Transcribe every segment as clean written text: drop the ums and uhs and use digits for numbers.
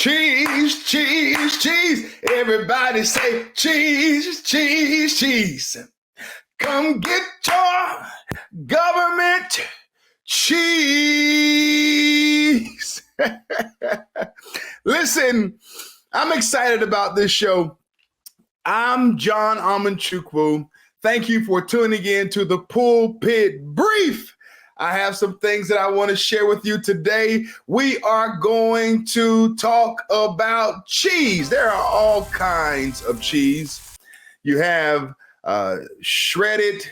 Cheese, cheese, cheese. Everybody say cheese, cheese, cheese. Come get your government cheese. Listen, I'm excited about this show. I'm John Amanchukwu. Thank you for tuning in to the Pulpit Brief. I have some things that I want to share with you today. We are going to talk about cheese. There are all kinds of cheese. You have shredded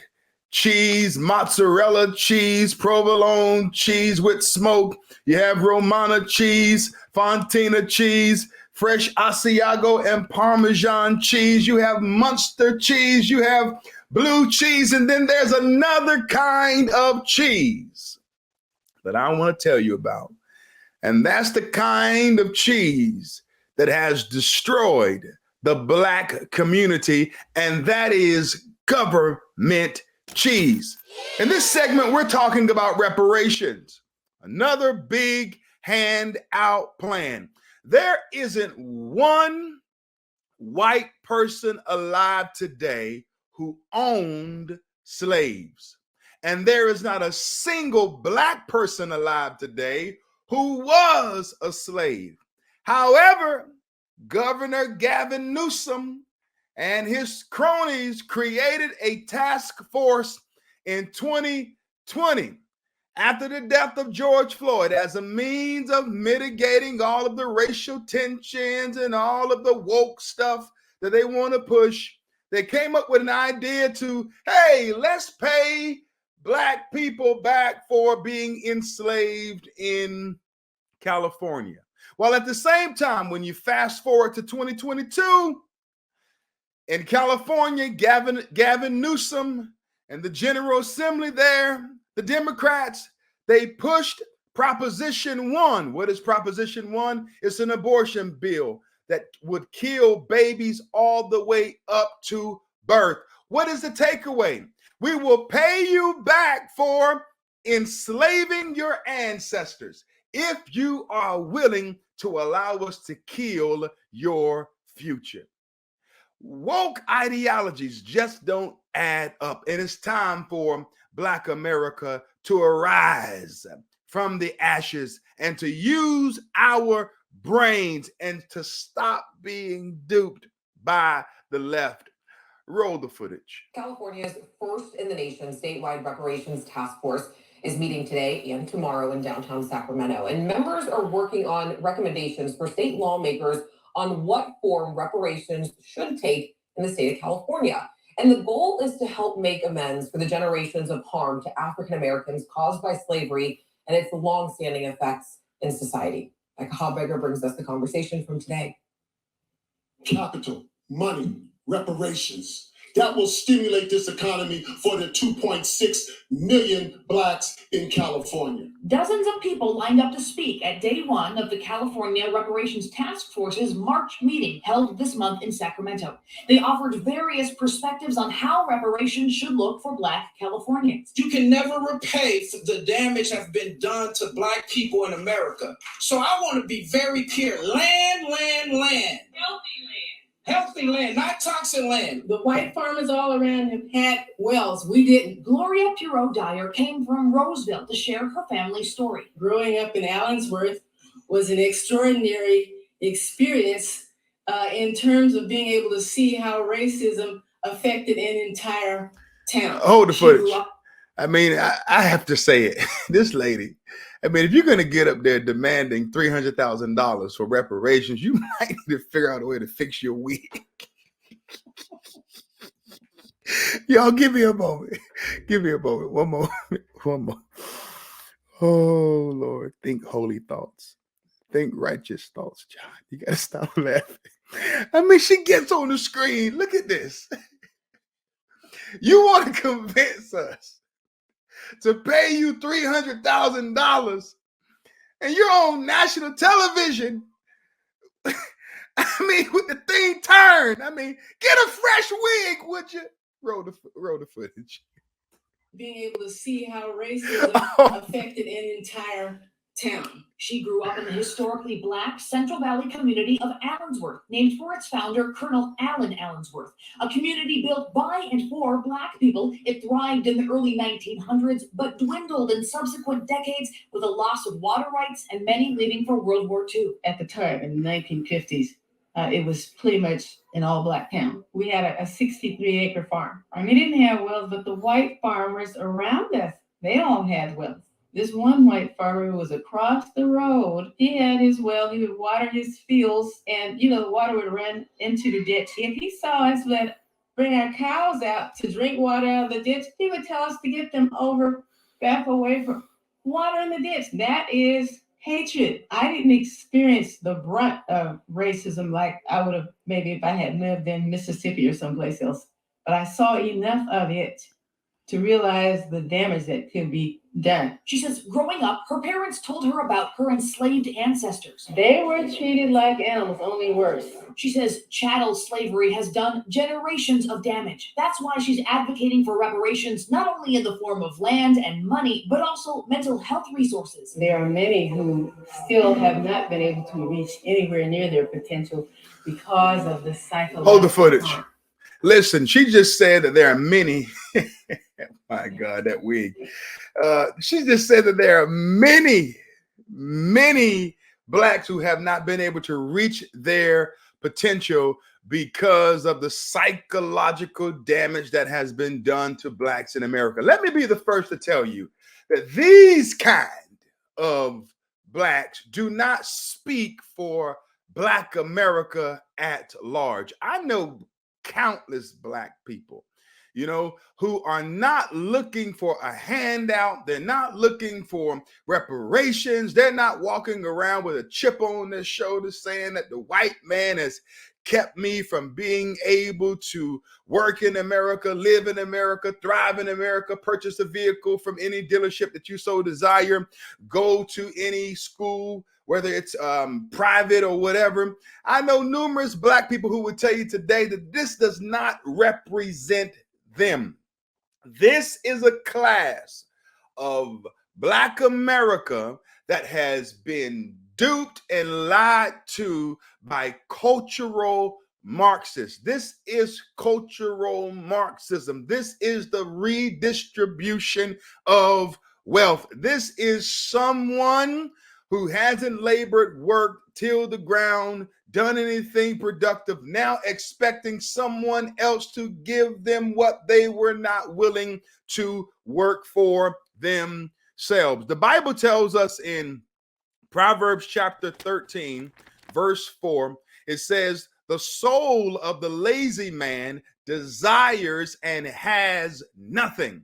cheese, mozzarella cheese, provolone cheese with smoke. You have Romana cheese, Fontina cheese, fresh Asiago and Parmesan cheese. You have Munster cheese. You have blue cheese. And then there's another kind of cheese that I want to tell you about. And that's the kind of cheese that has destroyed the Black community. And that is government cheese. In this segment, we're talking about reparations, another big handout plan. There isn't one white person alive today who owned slaves. And there is not a single Black person alive today who was a slave. However, Governor Gavin Newsom and his cronies created a task force in 2020 after the death of George Floyd as a means of mitigating all of the racial tensions and all of the woke stuff that they want to push. They came up with an idea to, hey, let's pay Black people back for being enslaved in California. While at the same time, when you fast forward to 2022, in California, Gavin Newsom and the General Assembly there, the Democrats, they pushed Proposition 1. What is Proposition 1? It's an abortion bill that would kill babies all the way up to birth. What is the takeaway? We will pay you back for enslaving your ancestors if you are willing to allow us to kill your future. Woke ideologies just don't add up. And it's time for Black America to arise from the ashes and to use our brains and to stop being duped by the left. Roll the footage. California's first in the nation statewide reparations task force is meeting today and tomorrow in downtown Sacramento. And members are working on recommendations for state lawmakers on what form reparations should take in the state of California. And the goal is to help make amends for the generations of harm to African Americans caused by slavery and its longstanding effects in society. Becca Hobbeger brings us the conversation from today. Capital, money, reparations. That will stimulate this economy for the 2.6 million Blacks in California. Dozens of people lined up to speak at day one of the California Reparations Task Force's March meeting held this month in Sacramento. They offered various perspectives on how reparations should look for Black Californians. You can never repay for the damage that's been done to Black people in America. So I want to be very clear. Land. Healthy land. Healthy land, not toxic land. The white farmers all around have had wells. We didn't. Gloria Puro Dyer came from Roseville to share her family's story. Growing up in Allensworth was an extraordinary experience in terms of being able to see how racism affected an entire town. Hold the footage. I mean, I have to say it. This lady, I mean, if you're going to get up there demanding $300,000 for reparations, you might need to figure out a way to fix your wig. Y'all, give me a moment. Give me a moment. One more. Oh, Lord. Think holy thoughts. Think righteous thoughts, John. You got to stop laughing. I mean, she gets on the screen. Look at this. You want to convince us to pay you $300,000 and you're on national television. I mean, with the thing turned. I mean, get a fresh wig, would you? Roll the footage. Being able to see how racism affected an entire town. She grew up in the historically Black Central Valley community of Allensworth, named for its founder, Colonel Allen Allensworth. A community built by and for Black people, it thrived in the early 1900s, but dwindled in subsequent decades with a loss of water rights and many leaving for World War II. At the time, in the 1950s, it was pretty much an all-Black town. We had a 63-acre farm. We didn't have wells, but the white farmers around us, they all had wells. This one white farmer who was across the road, he had his well, he would water his fields, and the water would run into the ditch. If he saw us bring our cows out to drink water out of the ditch, he would tell us to get them back away from water in the ditch. That is hatred. I didn't experience the brunt of racism like I would have maybe if I had lived in Mississippi or someplace else. But I saw enough of it to realize the damage that could be done. She says growing up, her parents told her about her enslaved ancestors. They were treated like animals, only worse. She says chattel slavery has done generations of damage. That's why she's advocating for reparations, not only in the form of land and money, but also mental health resources. There are many who still have not been able to reach anywhere near their potential because of the psychological. Hold the footage. Listen, she just said that there are many. My God, that wig. She just said that there are many Blacks who have not been able to reach their potential because of the psychological damage that has been done to Blacks in America. Let me be the first to tell you that these kind of Blacks do not speak for Black America at large. I know countless Black people, who are not looking for a handout. They're not looking for reparations. They're not walking around with a chip on their shoulder saying that the white man has kept me from being able to work in America, live in America, thrive in America, purchase a vehicle from any dealership that you so desire, go to any school, whether it's private or whatever. I know numerous Black people who would tell you today that this does not represent them. This is a class of Black America that has been duped and lied to by cultural Marxists. This is cultural Marxism. This is the redistribution of wealth. This is someone who hasn't labored, worked, tilled the ground, done anything productive, now expecting someone else to give them what they were not willing to work for themselves. The Bible tells us in Proverbs chapter 13, verse 4, it says, "The soul of the lazy man desires and has nothing."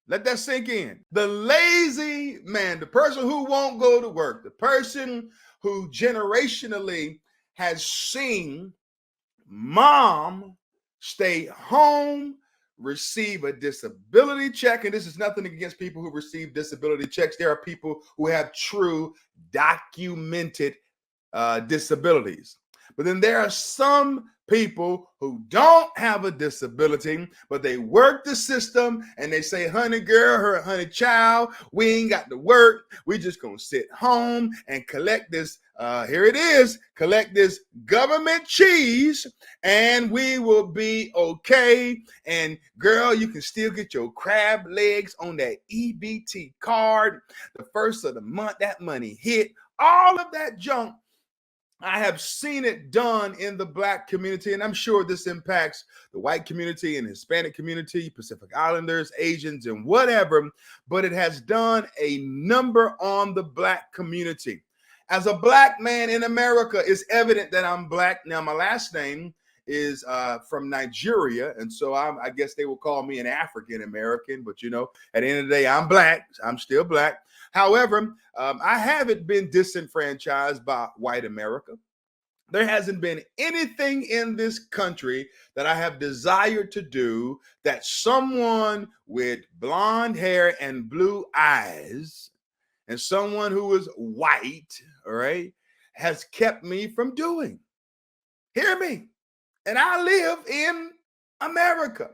Let that sink in. The lazy man, the person who won't go to work, the person who generationally has seen mom stay home, receive a disability check. And this is nothing against people who receive disability checks. There are people who have true documented disabilities. But then there are some people who don't have a disability, but they work the system and they say, honey girl, honey child, we ain't got to work. We just gonna sit home and collect this, collect this government cheese and we will be okay. And girl, you can still get your crab legs on that EBT card. The first of the month, that money hit. All of that junk, I have seen it done in the Black community, and I'm sure this impacts the white community and Hispanic community, Pacific Islanders, Asians, and whatever, but it has done a number on the Black community. As a Black man in America, it's evident that I'm Black. Now, my last name is from Nigeria, and so I guess they will call me an African American, but at the end of the day, I'm Black. I'm still Black. However, I haven't been disenfranchised by white America. There hasn't been anything in this country that I have desired to do that someone with blonde hair and blue eyes and someone who is white, all right, has kept me from doing. Hear me. And I live in America.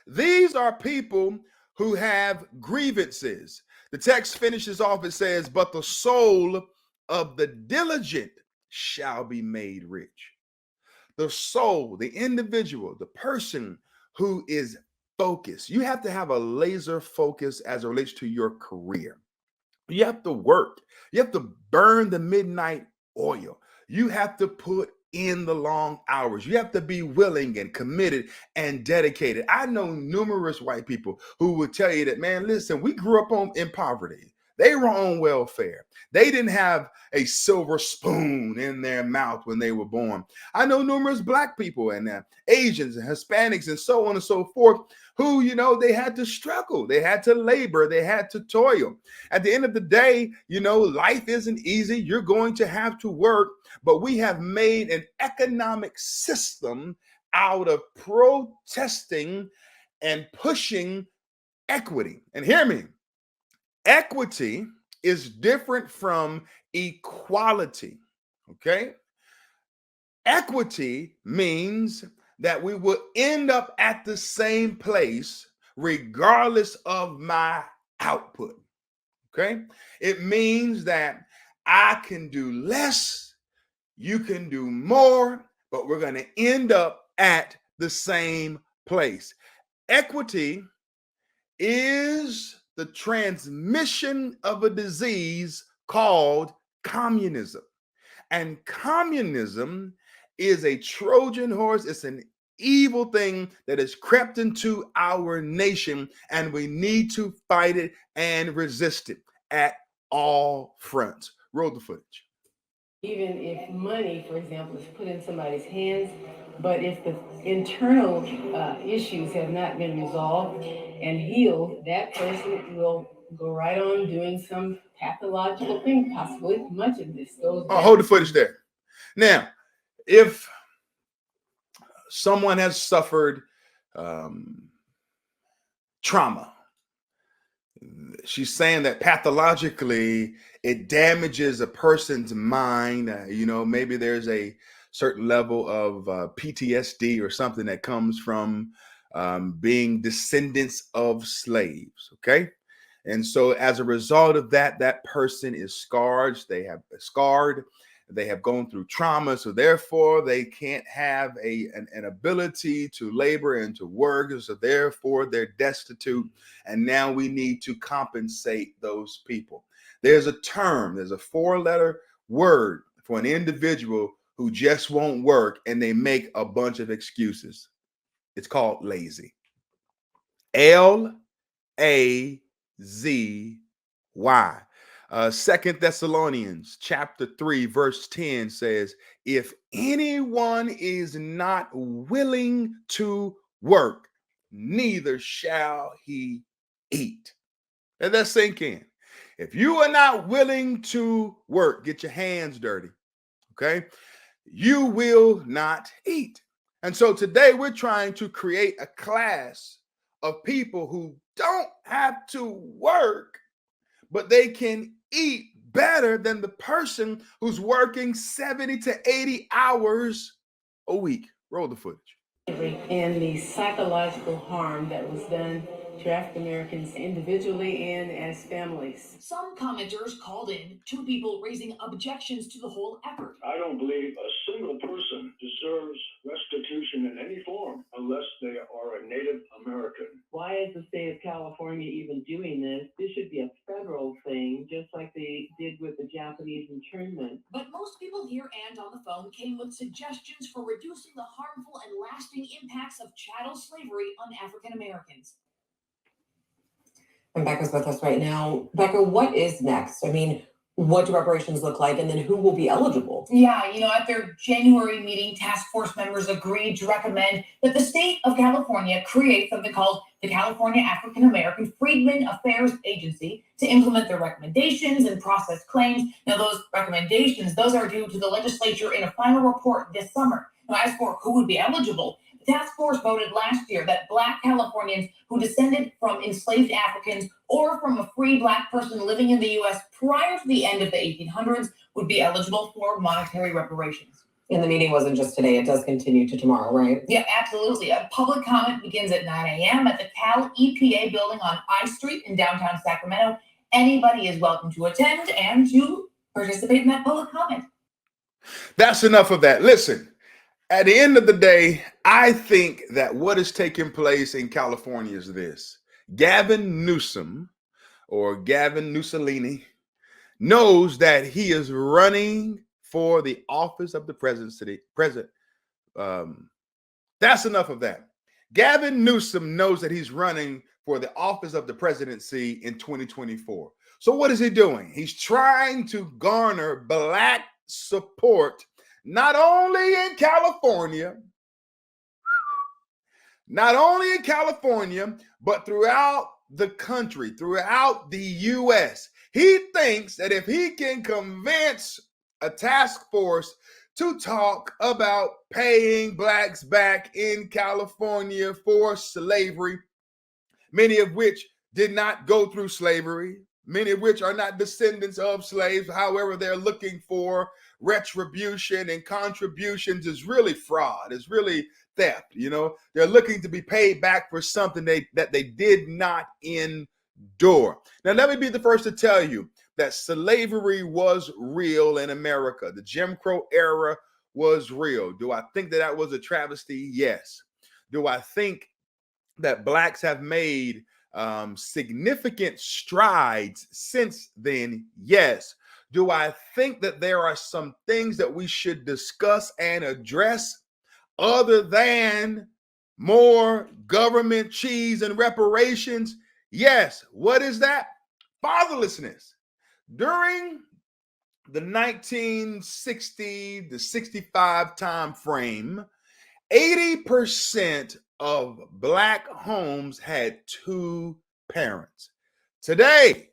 These are people who have grievances. The text finishes off, it says, but the soul of the diligent shall be made rich. The soul, the individual, the person who is focused. You have to have a laser focus as it relates to your career. You have to work. You have to burn the midnight oil. You have to put in the long hours. You have to be willing and committed and dedicated. I know numerous white people who will tell you that, man, listen, we grew up in poverty. They were on welfare. They didn't have a silver spoon in their mouth when they were born. I know numerous black people and Asians and Hispanics and so on and so forth who, they had to struggle. They had to labor. They had to toil. At the end of the day, life isn't easy. You're going to have to work, but we have made an economic system out of protesting and pushing equity. And hear me, equity is different from equality, okay? Equity means that we will end up at the same place regardless of my output, okay? It means that I can do less, you can do more, but we're going to end up at the same place. Equity is the transmission of a disease called communism. And communism is a Trojan horse. It's an evil thing that has crept into our nation, and we need to fight it and resist it at all fronts. Roll the footage. Even if money, for example, is put in somebody's hands, but if the internal issues have not been resolved and healed, that person will go right on doing some pathological thing. Possibly much of this goes. Hold the footage there. Now, if someone has suffered trauma, she's saying that pathologically it damages a person's mind. Maybe there's a certain level of PTSD or something that comes from being descendants of slaves. Okay. And so as a result of that, that person is scarred. They have gone through trauma. So therefore they can't have an ability to labor and to work. So therefore they're destitute. And now we need to compensate those people. There's a term, there's a 4-letter word for an individual who just won't work and they make a bunch of excuses. It's called lazy. L-A-Z-Y. 2 Thessalonians chapter 3, verse 10 says, if anyone is not willing to work, neither shall he eat. Let that sink in. If you are not willing to work, get your hands dirty, okay? You will not eat. And so today we're trying to create a class of people who don't have to work, but they can eat better than the person who's working 70 to 80 hours a week. Roll the footage. And the psychological harm that was done to African Americans individually and as families. Some commenters called in, 2 people raising objections to the whole effort. I don't believe a single person deserves restitution in any form unless they are a Native American. Why is the state of California even doing this? This should be a federal thing, just like they did with the Japanese internment. But most people here and on the phone came with suggestions for reducing the harmful and lasting impacts of chattel slavery on African Americans. And Becca's with us right now. Becca, what is next? I mean, what do reparations look like, and then who will be eligible? Yeah, at their January meeting, task force members agreed to recommend that the state of California create something called the California African American Freedmen Affairs Agency to implement their recommendations and process claims. Now, those recommendations, those are due to the legislature in a final report this summer. Now, as for who would be eligible, the task force voted last year that Black Californians who descended from enslaved Africans or from a free Black person living in the U.S. prior to the end of the 1800s would be eligible for monetary reparations. And the meeting wasn't just today, it does continue to tomorrow, right? Yeah, absolutely. A public comment begins at 9 a.m. at the Cal EPA building on I Street in downtown Sacramento. Anybody is welcome to attend and to participate in that public comment. That's enough of that. Listen, at the end of the day, I think that what is taking place in California is this. Gavin Newsom, or Gavin Mussolini, knows that he is running for the office of the presidency. That's enough of that. Gavin Newsom knows that he's running for the office of the presidency in 2024. So what is he doing? He's trying to garner Black support, not only in California, but throughout the country, throughout the U.S. He thinks that if he can convince a task force to talk about paying Blacks back in California for slavery, many of which did not go through slavery, many of which are not descendants of slaves. However, they're looking for retribution and contributions, is really fraud, is really theft. You know, they're looking to be paid back for something that they did not endure. Now, let me be the first to tell you that slavery was real in America. The Jim Crow era was real. Do I think that was a travesty? Yes. Do I think that Blacks have made significant strides since then? Yes. Do I think that there are some things that we should discuss and address other than more government cheese and reparations? Yes. What is that? Fatherlessness. During the 1960 to 65 time frame, 80% of Black homes had two parents. Today,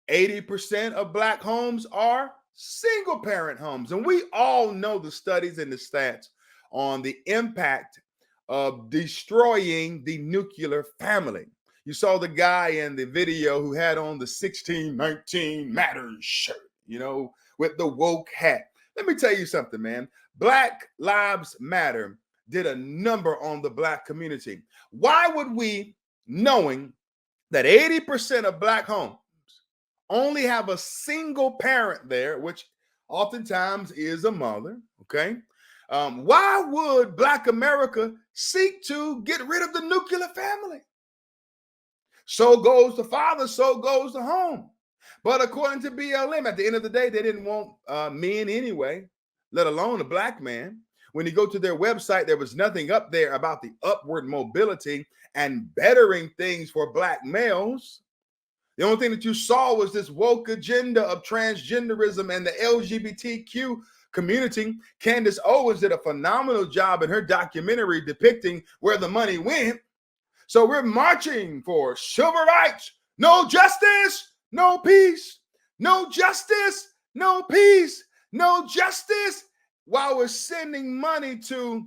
80% of Black homes are single parent homes. And we all know the studies and the stats on the impact of destroying the nuclear family. You saw the guy in the video who had on the 1619 Matters shirt, you know, with the woke hat. Let me tell you something, man. Black Lives Matter did a number on the Black community. Why would we, knowing that 80% of Black homes only have a single parent there, which oftentimes is a mother, okay? Why would Black America seek to get rid of the nuclear family? So goes the father, so goes the home. But according to BLM, at the end of the day, they didn't want men anyway, let alone a Black man. When you go to their website, there was nothing up there about the upward mobility and bettering things for Black males. The only thing that you saw was this woke agenda of transgenderism and the LGBTQ community. Candace Owens did a phenomenal job in her documentary depicting where the money went. So we're marching for civil rights, no justice, no peace, no justice, no peace, no justice, while we're sending money to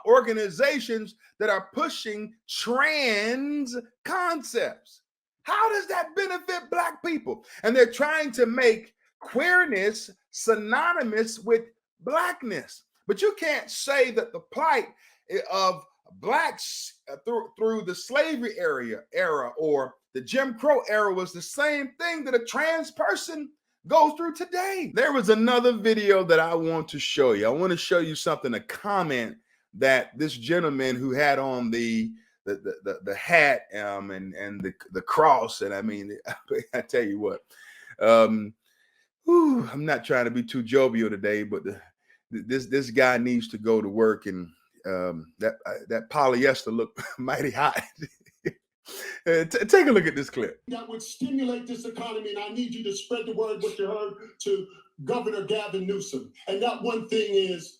organizations that are pushing trans concepts. How does that benefit Black people? And they're trying to make queerness synonymous with Blackness. But you can't say that the plight of Blacks through the slavery era or the Jim Crow era was the same thing that a trans person goes through today. There was another video that I want to show you. I want to show you something, a comment that this gentleman who had on the hat and the cross, and I mean, I tell you what, I'm not trying to be too jovial today, but this guy needs to go to work, and that polyester looked mighty hot. Take a look at this clip. That would stimulate this economy, and I need you to spread the word what you heard to Governor Gavin Newsom. And that one thing is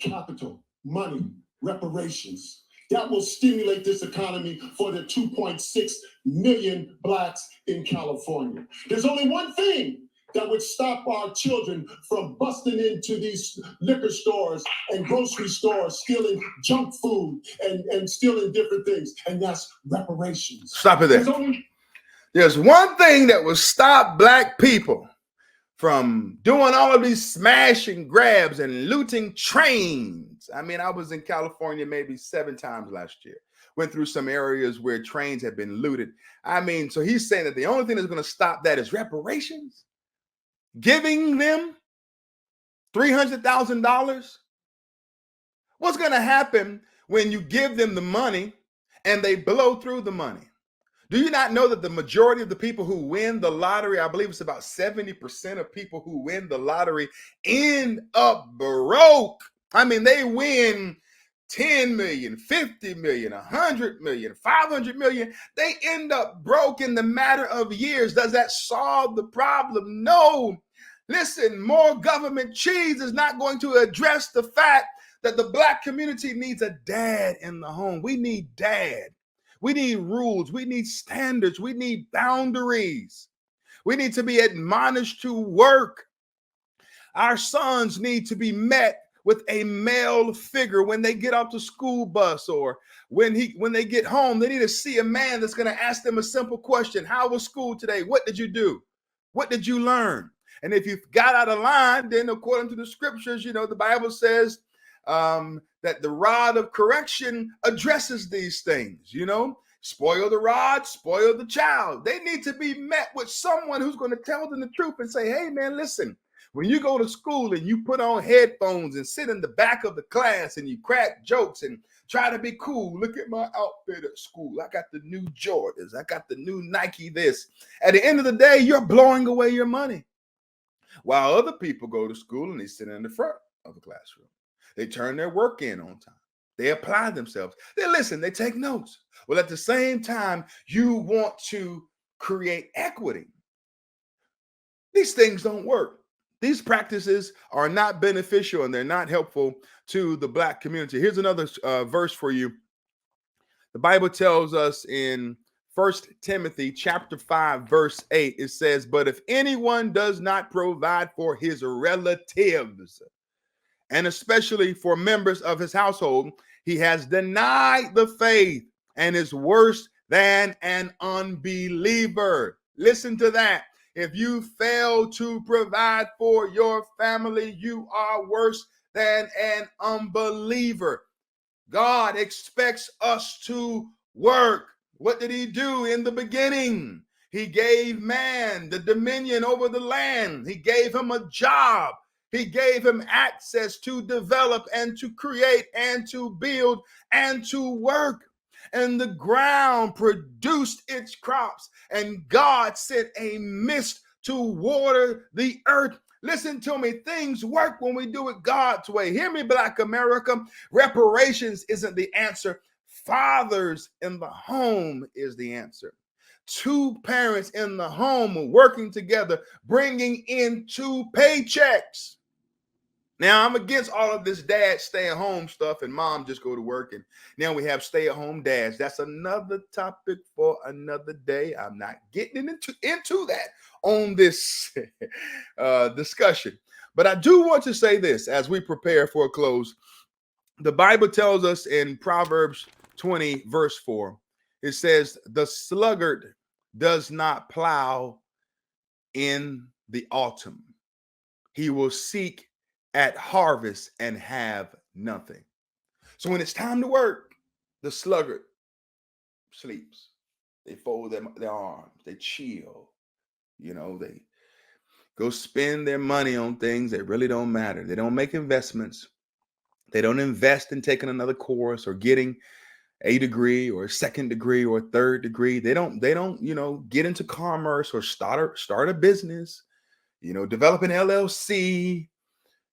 capital, money, reparations. That will stimulate this economy for the 2.6 million Blacks in California. There's only one thing that would stop our children from busting into these liquor stores and grocery stores, stealing junk food and stealing different things, and that's reparations. Stop it there. There's one thing that will stop Black people from doing all of these smash and grabs and looting trains. I mean, I was in California maybe 7 times last year. Went through some areas where trains had been looted. I mean, so he's saying that the only thing that's going to stop that is reparations. Giving them $300,000. What's going to happen when you give them the money and they blow through the money? Do you not know that the majority of the people who win the lottery, I believe it's about 70% of people who win the lottery, end up broke? I mean, they win 10 million, 50 million, 100 million, 500 million. They end up broke in the matter of years. Does that solve the problem? No. Listen, more government cheese is not going to address the fact that the Black community needs a dad in the home. We need dad. We need rules. We need standards. We need boundaries. We need to be admonished to work. Our sons need to be met with a male figure when they get off the school bus, or when they get home. They need to see a man that's going to ask them a simple question. How was school today? What did you do? What did you learn? And if you got out of line, then according to the scriptures, the Bible says that the rod of correction addresses these things. Spoil the rod, spoil the child. They need to be met with someone who's going to tell them the truth and say, hey, man, listen, when you go to school and you put on headphones and sit in the back of the class and you crack jokes and try to be cool, look at my outfit at school. I got the new Jordans. I got the new Nike this. At the end of the day, you're blowing away your money. While other people go to school and they sit in the front of the classroom. They turn their work in on time. They apply themselves. They listen. They take notes. Well, at the same time, you want to create equity. These things don't work. These practices are not beneficial and they're not helpful to the Black community. Here's another verse for you. The Bible tells us in 1 Timothy chapter 5, verse 8, it says, but if anyone does not provide for his relatives, and especially for members of his household, he has denied the faith and is worse than an unbeliever. Listen to that. If you fail to provide for your family, you are worse than an unbeliever. God expects us to work. What did he do in the beginning? He gave man the dominion over the land. He gave him a job. He gave him access to develop and to create and to build and to work. And the ground produced its crops. And God sent a mist to water the earth. Listen to me. Things work when we do it God's way. Hear me, Black America. Reparations isn't the answer. Fathers in the home is the answer. 2 parents in the home working together, bringing in 2 paychecks. Now, I'm against all of this dad stay at home stuff and mom just go to work. And now we have stay at home dads. That's another topic for another day. I'm not getting into that on this discussion. But I do want to say this as we prepare for a close. The Bible tells us in Proverbs 20, verse 4, it says, the sluggard does not plow in the autumn. He will seek at harvest and have nothing. So when it's time to work, the sluggard sleeps. They fold their arms. They chill. They go spend their money on things that really don't matter. They don't make investments. They don't invest in taking another course or getting a degree or a second degree or a third degree. They don't, get into commerce or start a business, develop an LLC,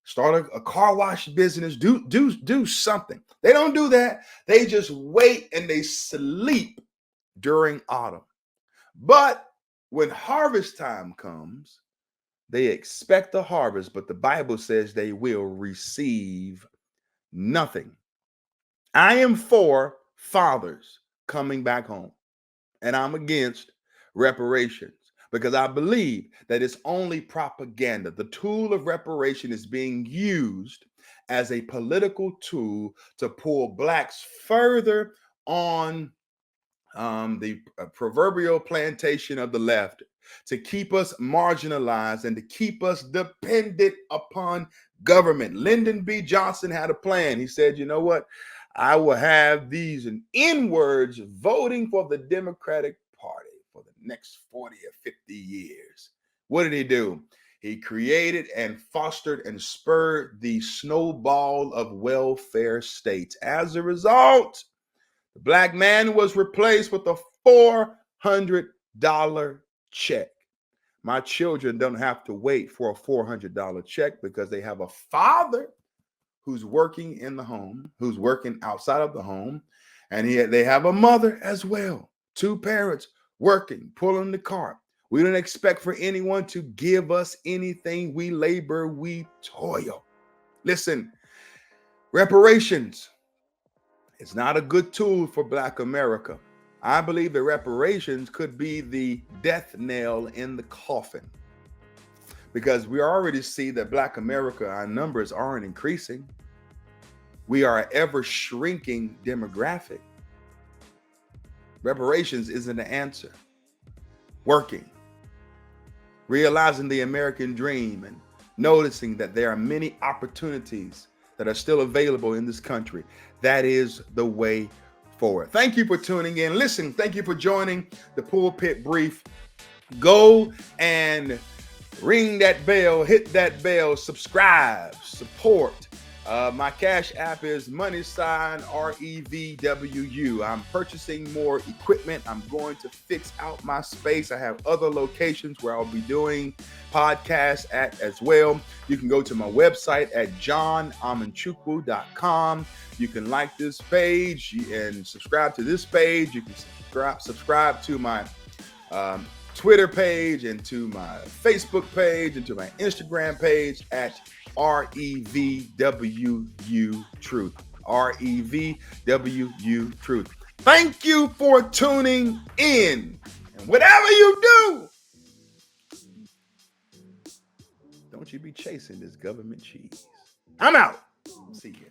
start a car wash business, do something. They don't do that. They just wait and they sleep during autumn. But when harvest time comes, they expect the harvest, but the Bible says they will receive nothing. I am for fathers coming back home, and I'm against reparations because I believe that it's only propaganda. The tool of reparation is being used as a political tool to pull Blacks further on the proverbial plantation of the left to keep us marginalized and to keep us dependent upon government. Lyndon B. Johnson had a plan. He said, you know what? I will have these N-words voting for the Democratic Party for the next 40 or 50 years. What did he do? He created and fostered and spurred the snowball of welfare states. As a result, the black man was replaced with a $400 check. My children don't have to wait for a $400 check because they have a father who's working in the home, who's working outside of the home, and they have a mother as well. Two parents working, pulling the cart. We don't expect for anyone to give us anything. We labor, we toil. Listen, reparations is not a good tool for Black America. I believe that reparations could be the death nail in the coffin, because we already see that Black America, our numbers aren't increasing. We are an ever shrinking demographic. Reparations isn't the answer. Working, realizing the American dream, and noticing that there are many opportunities that are still available in this country. That is the way forward. Thank you for tuning in. Listen, thank you for joining the Pulpit Brief. Go and ring that bell, hit that bell, subscribe, support. My Cash App is $REVWU. I'm purchasing more equipment. I'm going to fix out my space. I have other locations where I'll be doing podcasts at as well. You can go to my website at johnamanchukwu.com. You can like this page and subscribe to this page. You can subscribe to my Twitter page and to my Facebook page and to my Instagram page at REVWU Truth. REVWU Truth. Thank you for tuning in. And whatever you do, don't you be chasing this government cheese. I'm out. See you.